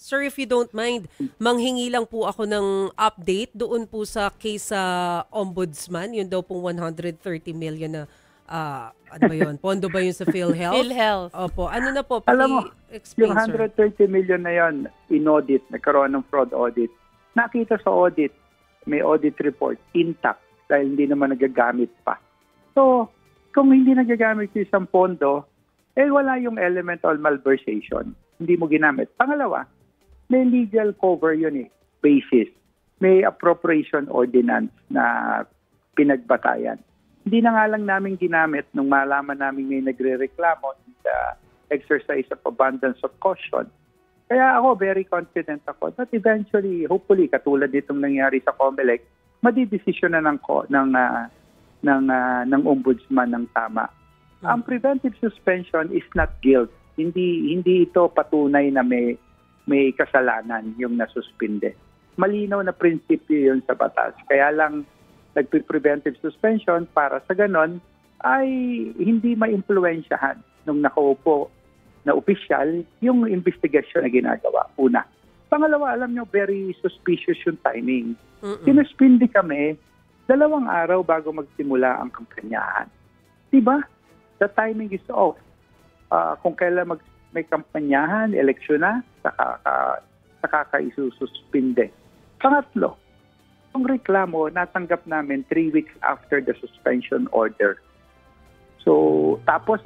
Sir, if you don't mind, manghingi lang po ako ng update doon po sa case sa Ombudsman. Yun daw pong 130 million na, ano ba yun? Pondo ba yun sa PhilHealth? PhilHealth. Opo. Ano na po? Alam mo, Paki-explain, yung sir. 130 million na yon in-audit, nagkaroon ng fraud audit. Nakita sa audit, may audit report, intact, dahil hindi naman nagagamit pa. So, kung hindi nagagamit yung isang pondo, wala yung element of malversation. Hindi mo ginamit. Pangalawa, may legal cover yun basis. May appropriation ordinance na pinagbatayan. Hindi na nga lang namin ginamit nung malaman namin may nagre-reklamo sa exercise of abundance of caution. Kaya ako, very confident ako that eventually, hopefully, katulad itong nangyari sa COMELEC, madidesisyon na ng ombudsman ng tama. Ang preventive suspension is not guilt. Hindi ito patunay na may kasalanan yung nasuspinde. Malinaw na prinsipyo yun sa batas. Kaya lang nagpe-preventive suspension para sa ganon ay hindi maimpluwensyahan nung nakaupo na opisyal yung investigasyon na ginagawa. Una. Pangalawa, alam nyo, very suspicious yung timing. Sinuspindi kami 2 araw bago magsimula ang kampanyahan. Diba? The timing is off. Kung kailan may kampanyahan, eleksyon na, saka ka isususpinde. Pangatlo, ang reklamo natanggap namin 3 weeks after the suspension order. So, tapos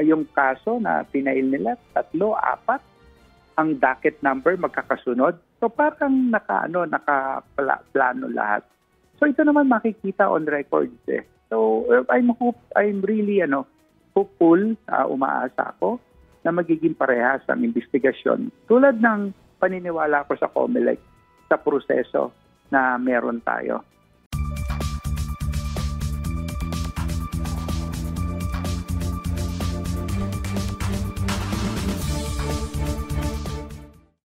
yung kaso na pinail nila, 3, 4, ang docket number magkakasunod. So, parang nakaplano lahat. So, ito naman makikita on records So, I'm really hopeful, umaasa ako na magiging parehas ang investigasyon. Tulad ng paniniwala ko sa COMELEC sa proseso na meron tayo.